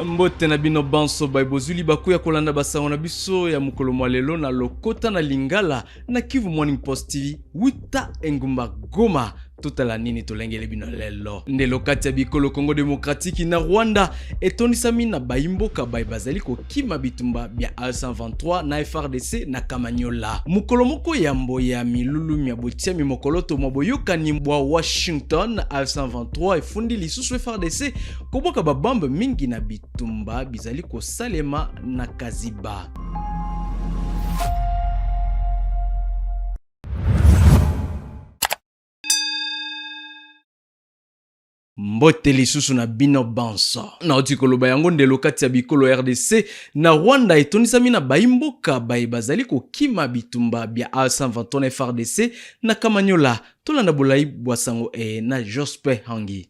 Mbote na bino banso baibozuli bakuya kolanda basango na biso ya mukolo mwa lelo na lokota na Lingala na Kivu Morning Post TV wita engumba Goma totala nini tolengele bino lelo ndelo kati ya bikolo Congo Démocratique na Rwanda etonisami na baimboka bazali kokima bitumba bya A123 na FRDC na Kamanyola mukolo moko ya mboya milulu mya botia mimokoloto mwaboyokani bwa Washington A123 efundi lisusu FRDC koboka babambe mingi na bitumba bizali kosalema na Kaziba. Mbote lisusu na bino banso na otikoloba yango ndelo kati ya bikolo RDC na Rwanda etonisami na baimboka bazali kokima bitumba bya A123 FRDC na Kamanyola tolanda bolai bwasango na Jospe Hangi.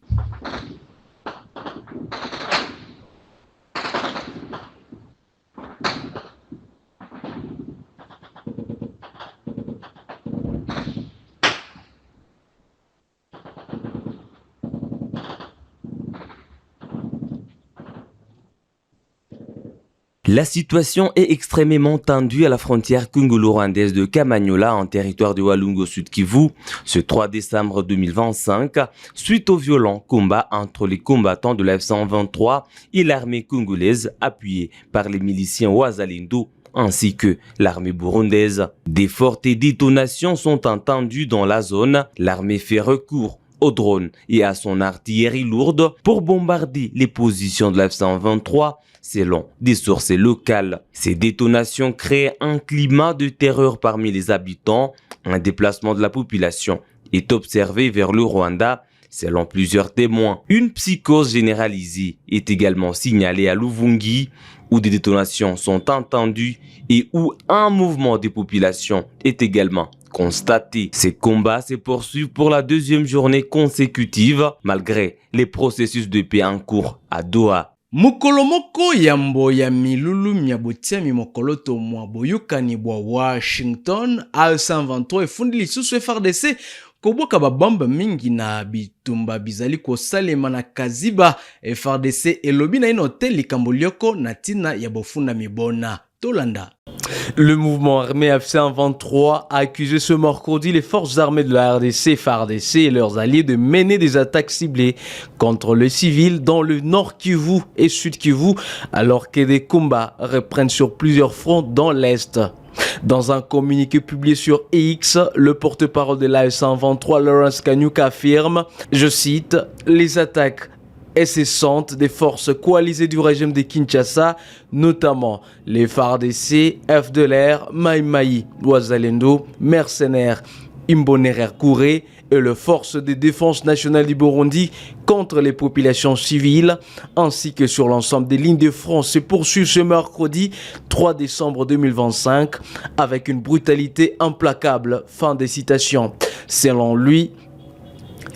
La situation est extrêmement tendue à la frontière congolo-rwandaise de Kamanyola en territoire de Walungu au Sud Kivu ce 3 décembre 2025 suite aux violents combats entre les combattants de la F123 et l'armée congolaise appuyée par les miliciens Wazalendo ainsi que l'armée burundaise. Des fortes détonations sont entendues dans la zone. L'armée fait recours aux drones et à son artillerie lourde pour bombarder les positions de la F123 selon des sources locales. Ces détonations créent un climat de terreur parmi les habitants. Un déplacement de la population est observé vers le Rwanda selon plusieurs témoins. Une psychose généralisée est également signalée à Luvungi où des détonations sont entendues et où un mouvement de population est également constaté. Ces combats se poursuivent pour la deuxième journée consécutive malgré les processus de paix en cours à Doha. Mukolomoko yambo ya milulu myabotia mimokoloto mwaboyukani bwa Washington A123 efundi lisusu FRDC koboka babamba mingi na bitumba bizali kosalema na Kaziba. FRDC elobi na inotel likambolioko na tina ya bofunda mibona tolanda. Le mouvement armé F123 a accusé ce mercredi les forces armées de la RDC, FARDC et leurs alliés de mener des attaques ciblées contre les civils dans le nord Kivu et sud Kivu alors que des combats reprennent sur plusieurs fronts dans l'est. Dans un communiqué publié sur X, le porte-parole de la F123, Lawrence Kanyuka, affirme, je cite, « Les attaques incessantes des forces coalisées du régime de Kinshasa, notamment les FARDC, FDLR, Mai Mai, Wazalendo, mercenaires, Imbonerer Kouré et les forces de défense nationale du Burundi contre les populations civiles, ainsi que sur l'ensemble des lignes de front se poursuivent ce mercredi 3 décembre 2025 avec une brutalité implacable. » Fin des citations. Selon lui,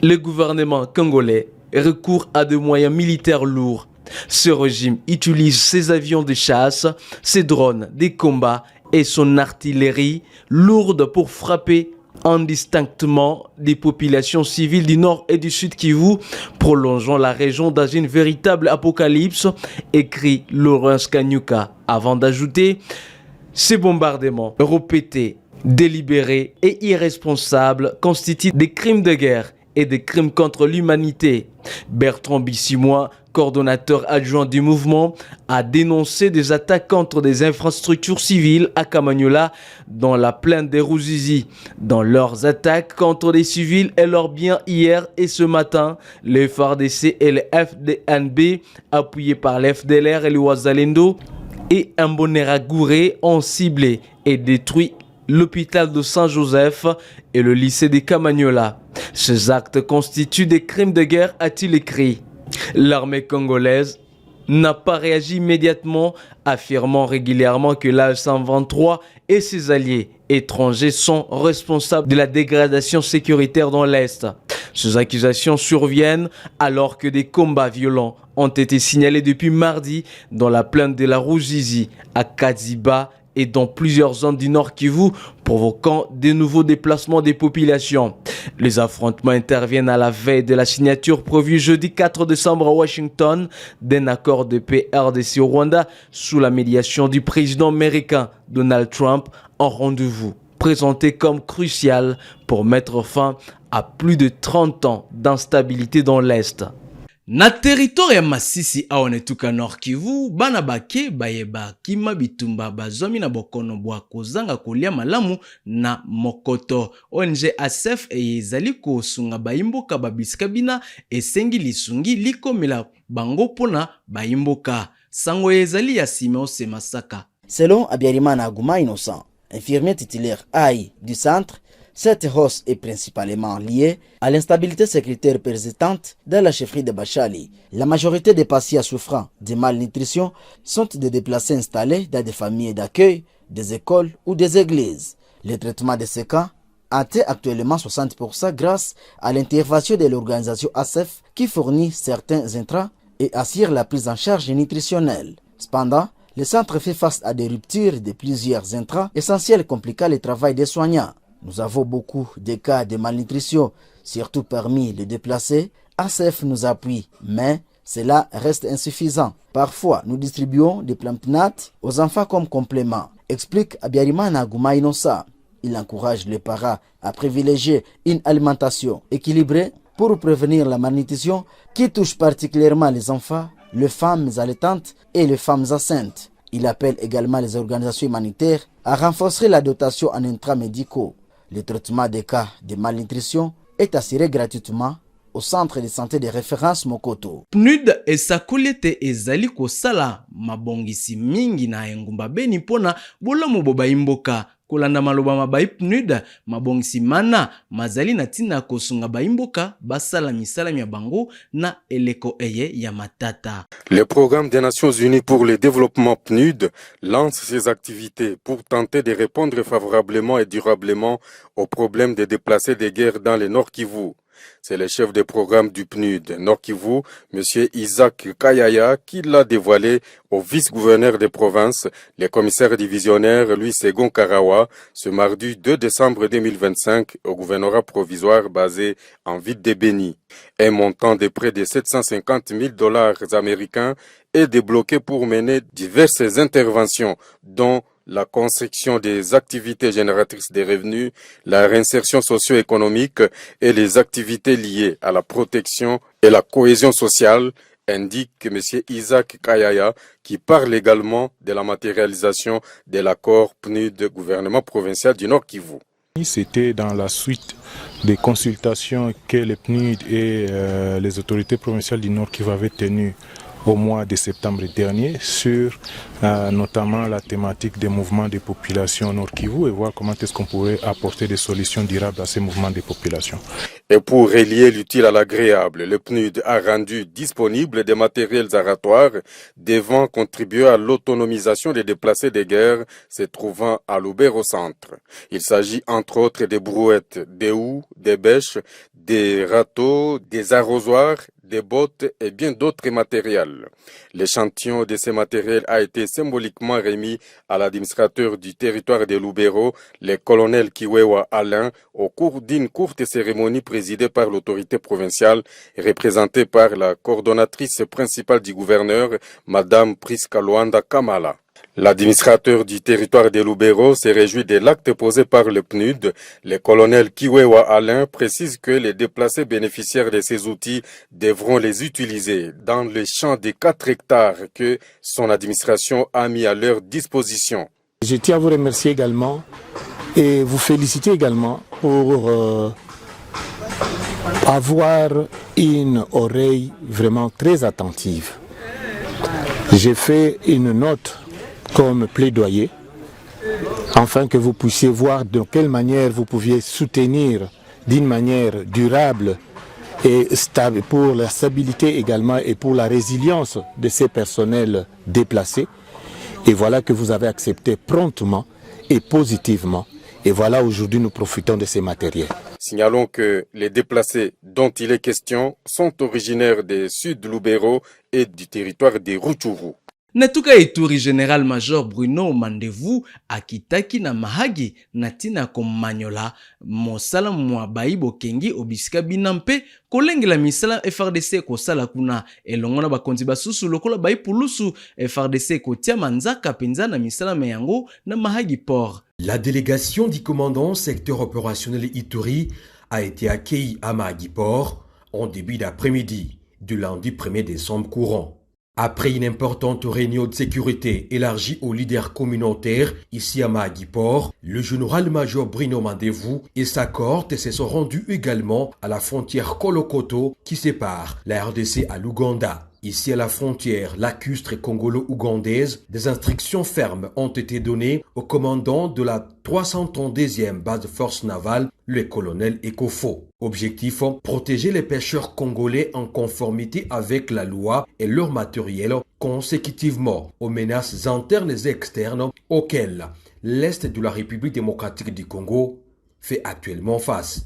le gouvernement congolais recourt à des moyens militaires lourds. Ce régime utilise ses avions de chasse, ses drones de combat et son artillerie lourde pour frapper indistinctement des populations civiles du nord et du sud Kivu, prolongeant la région dans une véritable apocalypse, écrit Lawrence Kanyuka, avant d'ajouter « Ces bombardements répétés, délibérés et irresponsables constituent des crimes de guerre et des crimes contre l'humanité. » Bertrand Bissimois, coordonnateur adjoint du mouvement, a dénoncé des attaques contre des infrastructures civiles à Kamanyola dans la plaine des Ruzizi. Dans leurs attaques contre les civils et leurs biens hier et ce matin, les FARDC et les FDNB, appuyés par les FDLR et le Wazalendo et Imbonerakure, ont ciblé et détruit l'hôpital de Saint-Joseph et le lycée de Kamanyola. Ces actes constituent des crimes de guerre, a-t-il écrit. L'armée congolaise n'a pas réagi immédiatement, affirmant régulièrement que l'A123 et ses alliés étrangers sont responsables de la dégradation sécuritaire dans l'Est. Ces accusations surviennent alors que des combats violents ont été signalés depuis mardi dans la plaine de la Ruzizi, à Kaziba et dans plusieurs zones du Nord Kivu, provoquant de nouveaux déplacements des populations. Les affrontements interviennent à la veille de la signature prévue jeudi 4 décembre à Washington d'un accord de paix RDC au Rwanda sous la médiation du président américain Donald Trump, un rendez-vous présenté comme crucial pour mettre fin à plus de 30 ans d'instabilité dans l'Est. Na territoire ya Masisi aonetuka Nord Kivu, bana bake bayeba kima bitumba bazomi na bokono bwa kozanga kolia malamu na mokoto. ONG ASEF ezali kosunga bayimboka babisika bina esengi lisungi likomela bango pona bayimboka. Sango ezali ya Simeo Semasaka. Selon Abiyarimana Aguma Innocent, infirmier titulaire AI du centre, cette hausse est principalement liée à l'instabilité sécuritaire persistante dans la chefferie de Bachali. La majorité des patients souffrant de malnutrition sont des déplacés installés dans des familles d'accueil, des écoles ou des églises. Le traitement de ces cas atteint actuellement 60% grâce à l'intervention de l'organisation ASEF qui fournit certains intrants et assure la prise en charge nutritionnelle. Cependant, le centre fait face à des ruptures de plusieurs intrants essentiels compliquant le travail des soignants. Nous avons beaucoup de cas de malnutrition, surtout parmi les déplacés. ASEF nous appuie, mais cela reste insuffisant. Parfois, nous distribuons des plantinat aux enfants comme complément, explique Abiyarimana Aguma Innocent. Il encourage les parents à privilégier une alimentation équilibrée pour prévenir la malnutrition qui touche particulièrement les enfants, les femmes allaitantes et les femmes enceintes. Il appelle également les organisations humanitaires à renforcer la dotation en intrants médicaux. Le traitement des cas de malnutrition est assuré gratuitement au centre de santé de référence Mokoto. PNUD esakolete ezali kosala mabongisi mingi na engumba beni pona bolamu bobayimboka. Kolanda maloba mabai PNUD mabongisi mana mazali na tina kosunga baimboka basala misala mia bango na eleko eye ya matata. Le programme des Nations Unies pour le développement PNUD lance ses activités pour tenter de répondre favorablement et durablement aux problèmes des déplacés de guerre dans le Nord Kivu. C'est le chef de programme du PNUD Nord Kivu, M. Isaac Kayaya, qui l'a dévoilé au vice-gouverneur des provinces, le commissaire divisionnaire Louis Segon Karawa, ce mardi 2 décembre 2025 au gouvernorat provisoire basé en ville de Beni. Un montant de près de 750 000 $ américains est débloqué pour mener diverses interventions, dont la construction des activités génératrices de revenus, la réinsertion socio-économique et les activités liées à la protection et la cohésion sociale, indique M. Isaac Kayaya, qui parle également de la matérialisation de l'accord PNUD gouvernement provincial du Nord Kivu. C'était dans la suite des consultations que le PNUD et les autorités provinciales du Nord Kivu avaient tenues au mois de septembre dernier sur notamment la thématique des mouvements de population Nord Kivu et voir comment est-ce qu'on pourrait apporter des solutions durables à ces mouvements de population. Et pour relier l'utile à l'agréable, le PNUD a rendu disponible des matériels aratoires devant contribuer à l'autonomisation des déplacés de guerre se trouvant à Lubero centre. Il s'agit entre autres des brouettes, des houes, des bêches, des râteaux, des arrosoirs, des bottes et bien d'autres matériels. L'échantillon de ces matériels a été symboliquement remis à l'administrateur du territoire de Lubero, le colonel Kiwewa Alain, au cours d'une courte cérémonie présidée par l'autorité provinciale et représentée par la coordonnatrice principale du gouverneur, Madame Priska Luanda Kamala. L'administrateur du territoire de Lubero se réjouit de l'acte posé par le PNUD. Le colonel Kiwewa Alain précise que les déplacés bénéficiaires de ces outils devront les utiliser dans le champ de 4 hectares que son administration a mis à leur disposition. Je tiens à vous remercier également et vous féliciter également pour avoir une oreille vraiment très attentive. J'ai fait une note comme plaidoyer, afin que vous puissiez voir de quelle manière vous pouviez soutenir d'une manière durable et stable pour la stabilité également et pour la résilience de ces personnels déplacés. Et voilà que vous avez accepté promptement et positivement. Et voilà, aujourd'hui, nous profitons de ces matériels. Signalons que les déplacés dont il est question sont originaires des Sud Lubero et du territoire des Rutshuru. Natuka Ituri General Major Bruno Mandevu akitaki na mahagi na tina komanyola mosala mwa baibo kengi obisika binampe kolengela misala FRDC kosala kuna elongo na bakonzi basusu lokola baipulusu FRDC kotia manzaka penza na misala meyango na mahagi port. La délégation du commandant secteur opérationnel Ituri a été accueillie à Mahagi Port en début d'après-midi du lundi 1er décembre courant. Après une importante réunion de sécurité élargie aux leaders communautaires ici à Mahagi Port, le général-major Bruno Mandevu et sa cohorte se sont rendus également à la frontière Kolokoto qui sépare la RDC à l'Ouganda. Ici à la frontière lacustre congolo-ougandaise, des instructions fermes ont été données au commandant de la 332e base de force navale, le colonel Ekofo. Objectif, protéger les pêcheurs congolais en conformité avec la loi et leur matériel consécutivement aux menaces internes et externes auxquelles l'Est de la République démocratique du Congo fait actuellement face.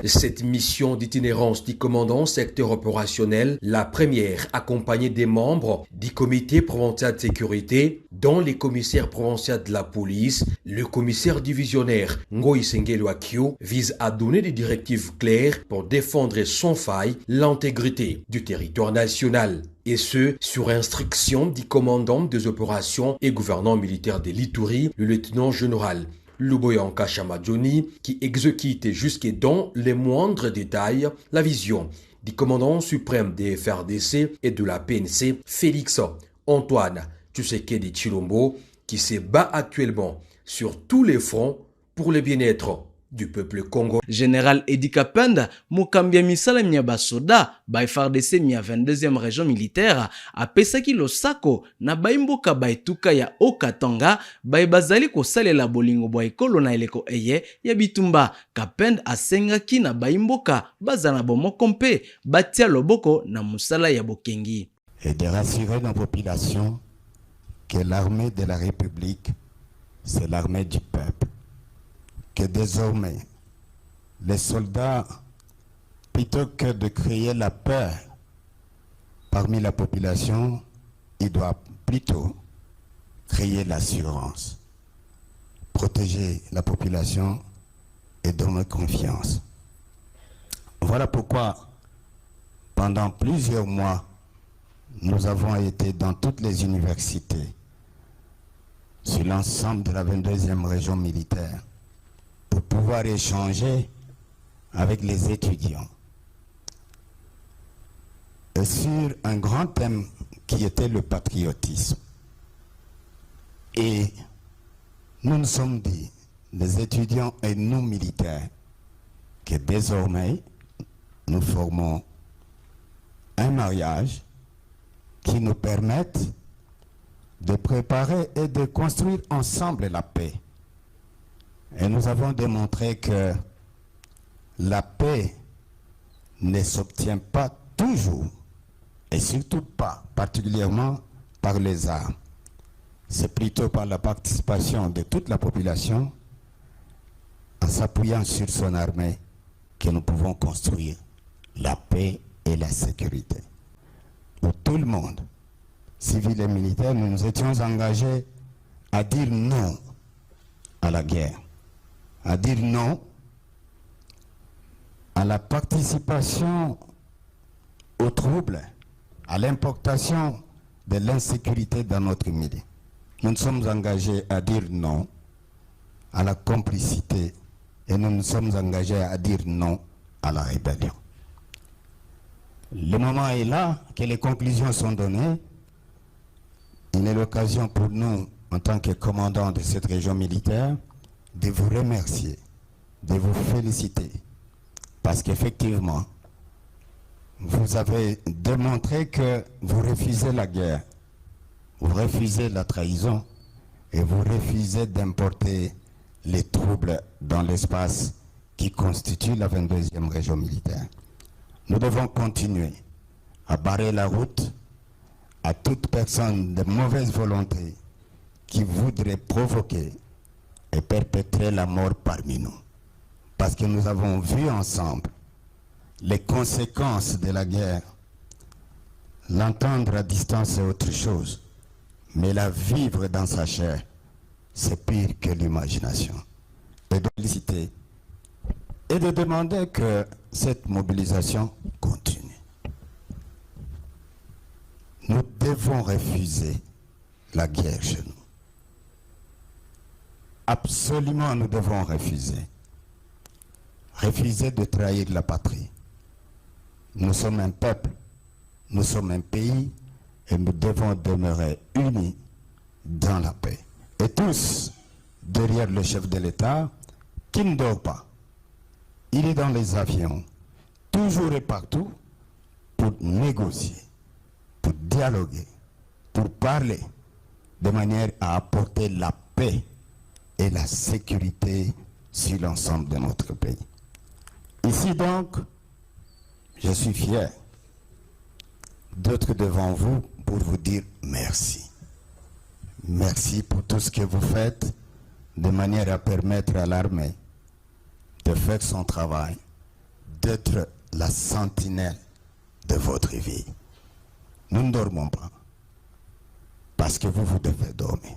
Cette mission d'itinérance du commandant secteur opérationnel, la première accompagnée des membres du comité provincial de sécurité, dont les commissaires provinciaux de la police, le commissaire divisionnaire Ngoï Sengelo Akio, vise à donner des directives claires pour défendre sans faille l'intégrité du territoire national. Et ce, sur instruction du commandant des opérations et gouvernant militaire de l'Ituri, le lieutenant-général Luboyanka Chamadjoni, qui exécute jusque dans les moindres détails la vision du commandant suprême des FRDC et de la PNC, Félix Antoine Tshisekedi Tshilombo, qui se bat actuellement sur tous les fronts pour le bien-être du peuple congolais. Général Edi Kapenda, mukambia misala mia basoda, ba FRDC mia 22e région militaire, apesaki losako na baimboka baituka ya Okatanga, bazali kosalela bolingo bwa ekolo na eleko eye ya bitumba. Kapenda asengaki na baimboka bazana bomoko mpe batia loboko na musala ya bokengi. Et de rassurer nos populations que l'armée de la République, c'est l'armée du peuple. Que désormais, les soldats, plutôt que de créer la peur parmi la population, ils doivent plutôt créer l'assurance, protéger la population et donner confiance. Voilà pourquoi, pendant plusieurs mois, nous avons été dans toutes les universités, sur l'ensemble de la 22e région militaire, pour pouvoir échanger avec les étudiants. Et sur un grand thème qui était le patriotisme. Et nous nous sommes dit, les étudiants et nous militaires, que désormais, nous formons un mariage qui nous permette de préparer et de construire ensemble la paix. Et nous avons démontré que la paix ne s'obtient pas toujours, et surtout pas particulièrement par les armes. C'est plutôt par la participation de toute la population, en s'appuyant sur son armée, que nous pouvons construire la paix et la sécurité. Pour tout le monde, civil et militaire, nous nous étions engagés à dire non à la guerre, à dire non à la participation aux troubles, à l'importation de l'insécurité dans notre milieu. Nous nous sommes engagés à dire non à la complicité et nous nous sommes engagés à dire non à la rébellion. Le moment est là que les conclusions sont données. Il est l'occasion pour nous, en tant que commandant de cette région militaire, de vous remercier, de vous féliciter, parce qu'effectivement, vous avez démontré que vous refusez la guerre, vous refusez la trahison et vous refusez d'importer les troubles dans l'espace qui constitue la 22e région militaire. Nous devons continuer à barrer la route à toute personne de mauvaise volonté qui voudrait provoquer et perpétrer la mort parmi nous. Parce que nous avons vu ensemble les conséquences de la guerre. L'entendre à distance c'est autre chose, mais la vivre dans sa chair, c'est pire que l'imagination. Et de féliciter et de demander que cette mobilisation continue. Nous devons refuser la guerre chez nous. Absolument, nous devons refuser. Refuser de trahir la patrie. Nous sommes un peuple, nous sommes un pays et nous devons demeurer unis dans la paix. Et tous, derrière le chef de l'État, qui ne dort pas. Il est dans les avions, toujours et partout, pour négocier, pour dialoguer, pour parler, de manière à apporter la paix et la sécurité sur l'ensemble de notre pays. Ici donc, je suis fier d'être devant vous pour vous dire merci. Merci pour tout ce que vous faites de manière à permettre à l'armée de faire son travail, d'être la sentinelle de votre vie. Nous ne dormons pas parce que vous devez dormir.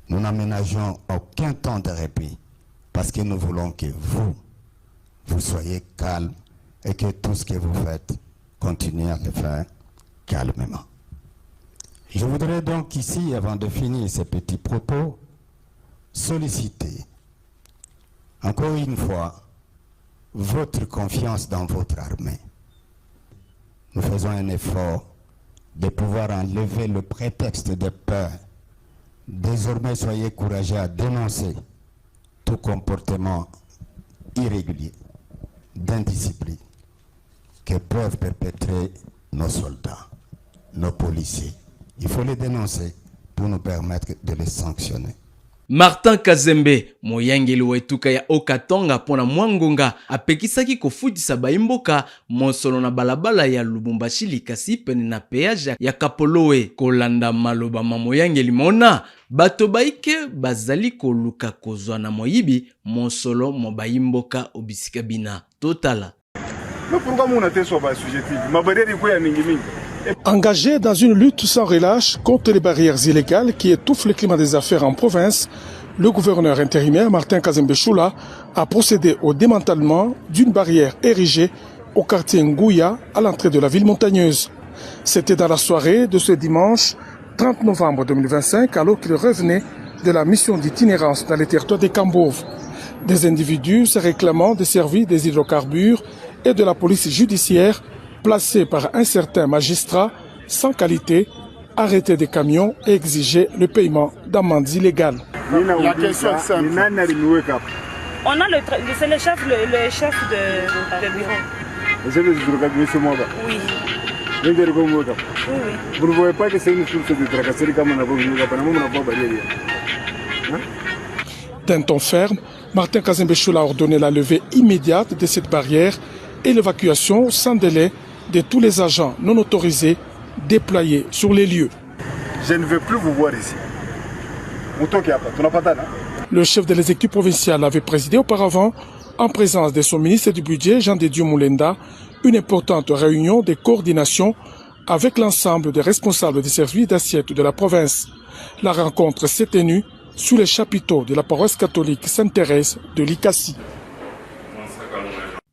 Nous n'aménageons aucun temps de répit parce que nous voulons que vous soyez calme et que tout ce que vous faites, continuez à le faire calmement. Je voudrais donc ici, avant de finir ces petits propos, solliciter encore une fois votre confiance dans votre armée. Nous faisons un effort de pouvoir enlever le prétexte de peur. Désormais, soyez courageux à dénoncer tout comportement irrégulier, d'indiscipline que peuvent perpétrer nos soldats, nos policiers. Il faut les dénoncer pour nous permettre de les sanctionner. Martin Kazembe, moyangeli wetuka ya Okatonga pona mwangonga, apekisaki kofutisa baimboka mosolo na balabala ya Lubumbashi likasi pene na peage ya Kapolowe. Kolanda maloba mamoyangeli mona, bato baike bazali koluka kozwa na moyibi mosolo mo baimboka obisika bina. Totala. Engagé dans une lutte sans relâche contre les barrières illégales qui étouffent le climat des affaires en province, le gouverneur intérimaire Martin Kazembe Choula a procédé au démantèlement d'une barrière érigée au quartier Ngouya à l'entrée de la ville montagneuse. C'était dans la soirée de ce dimanche 30 novembre 2025 alors qu'il revenait de la mission d'itinérance dans les territoires des Cambouves. Des individus se réclamant des services des hydrocarbures et de la police judiciaire placés par un certain magistrat sans qualité, arrêter des camions et exiger le paiement d'amendes illégales. La question est simple. On a c'est le chef de bureau. Le chef de bureau, oui. Oui. Vous ne voyez pas que c'est une source de tracasserie comme on a vu. D'un ton ferme, Martin Kazembe Choula a ordonné la levée immédiate de cette barrière et l'évacuation sans délai de tous les agents non autorisés déployés sur les lieux. Je ne veux plus vous voir ici. Le chef de l'exécutif provincial avait présidé auparavant, en présence de son ministre du Budget, Jean de Dieu Moulenda, une importante réunion de coordination avec l'ensemble des responsables des services d'assiette de la province. La rencontre s'est tenue sous les chapiteaux de la paroisse catholique Sainte-Thérèse de Likasi.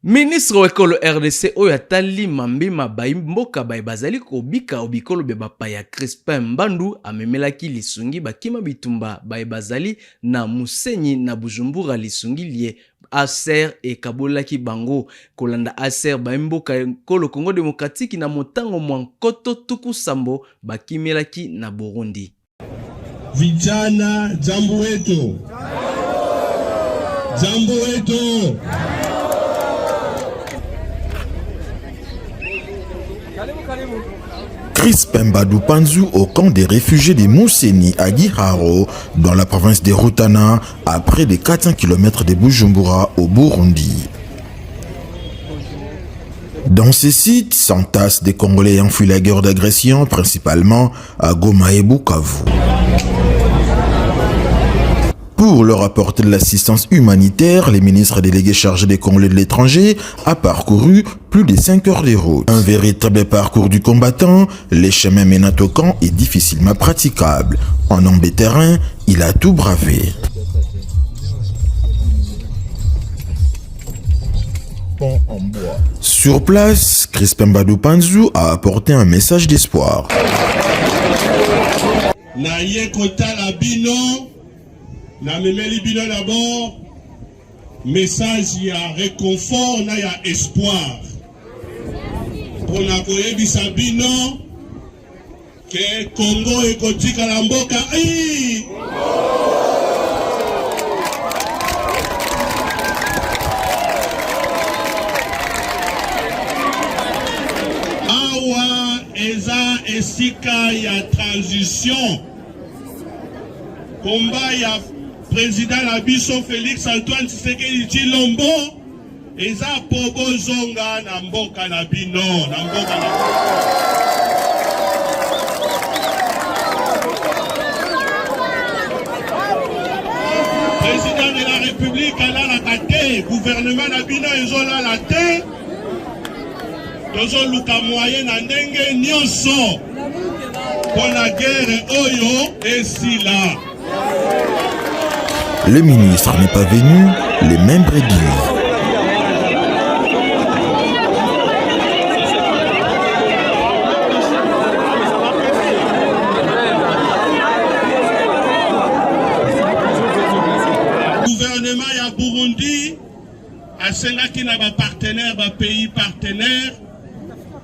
Ministre wa ekolo RDC oyo atali mambima baimboka bazali kobika obikolo be bapaya Crispin Mbandu amemelaki lisungi bakima bitumba bazali na Musenyi na Bujumbura lisungi lié Aser e kabolaki bango kolanda Aser baimboka ekolo Congo démocratique na motango mwankoto tuku sambo bakimelaki na Burundi. Vijana jambo wetu. Jambo wetu. Crispin Mbadou Panzu au camp des réfugiés de Mousseni à Giharo, dans la province de Rutana, à près de 400 km de Bujumbura au Burundi. Dans ces sites s'entassent des Congolais ayant fui la guerre d'agression, principalement à Goma et Bukavu. Pour leur apporter de l'assistance humanitaire, les ministres délégués chargés des Congolais de l'étranger a parcouru plus de 5 heures de route. Un véritable parcours du combattant, les chemins menant au camp est difficilement praticable. En homme de terrain, il a tout bravé. Sur place, Crispin Badou Panzou a apporté un message d'espoir. Na memeli bino d'abord message ya réconfort na ya espoir pour na koyebisa bino que Congo ekotika la mboka awa eza esika ya transition combat ya président la biso Félix Antoine Tshisekedi Tshilombo eza pobo zonga na mboka na bino na mboka na président de la République alalaka te gouvernement na bino ezolala te tozoluka moyen na ndenge nyonso pour la guerre oyo esila. Le ministre n'est pas venu, les mêmes bredouilles. Le gouvernement ya Burundi a sengaki na ba partenaire, ba pays partenaire,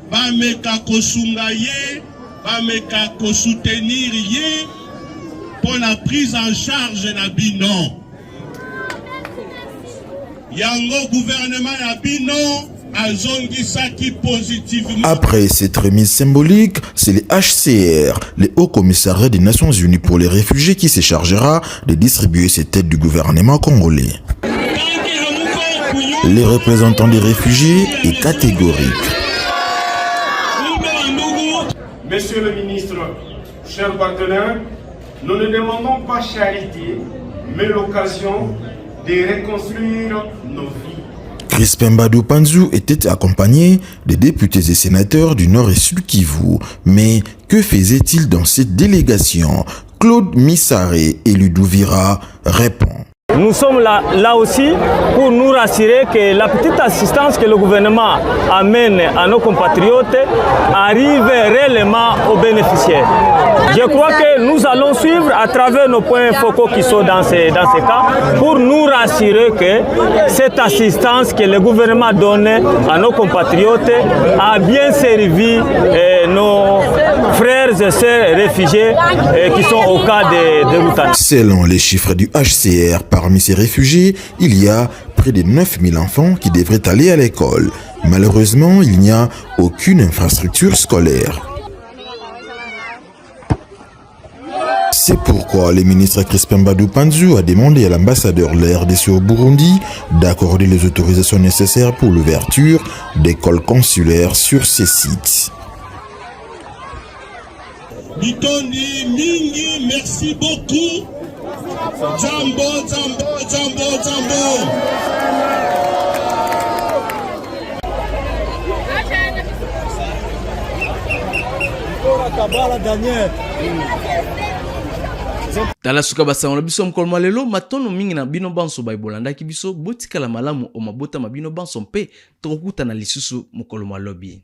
ba meka kosunga ye, ba meka ko soutenir ye pour la prise en charge na bino. Yango gouvernement ya bino azongisaki positivement. Après cette remise symbolique, c'est le HCR, le Haut Commissariat des Nations Unies pour les réfugiés, qui se chargera de distribuer cette aide du gouvernement congolais. Les représentants des réfugiés est catégorique. Monsieur le ministre, chers partenaires, nous ne demandons pas charité, mais l'occasion de reconstruire nos vies. Crispin Badou Panzou était accompagné des députés et sénateurs du Nord et Sud Kivu. Mais que faisait-il dans cette délégation? Claude Missaré, élu d'Ouvira, répond. Nous sommes là aussi pour nous rassurer que la petite assistance que le gouvernement amène à nos compatriotes arrive réellement aux bénéficiaires. Je crois que nous allons suivre à travers nos points focaux qui sont dans ces cas pour nous rassurer que cette assistance que le gouvernement donne à nos compatriotes a bien servi nos frères et sœurs réfugiés qui sont au cas de Rutana. Selon les chiffres du HCR, parmi ces réfugiés, il y a près de 9000 enfants qui devraient aller à l'école. Malheureusement, il n'y a aucune infrastructure scolaire. C'est pourquoi le ministre Crispin Badou Panzou a demandé à l'ambassadeur de la RDC au Burundi d'accorder les autorisations nécessaires pour l'ouverture d'écoles consulaires sur ces sites. Bitondi mingi, merci beaucoup. Jambo, jambo, jambo, jambo. tala suka basangola biso mkoloma lelo matono mingi na bino banso baibolandaki biso botikala malamu o mabota mabino banso mpe tokokutana lisusu mkoloma lobi.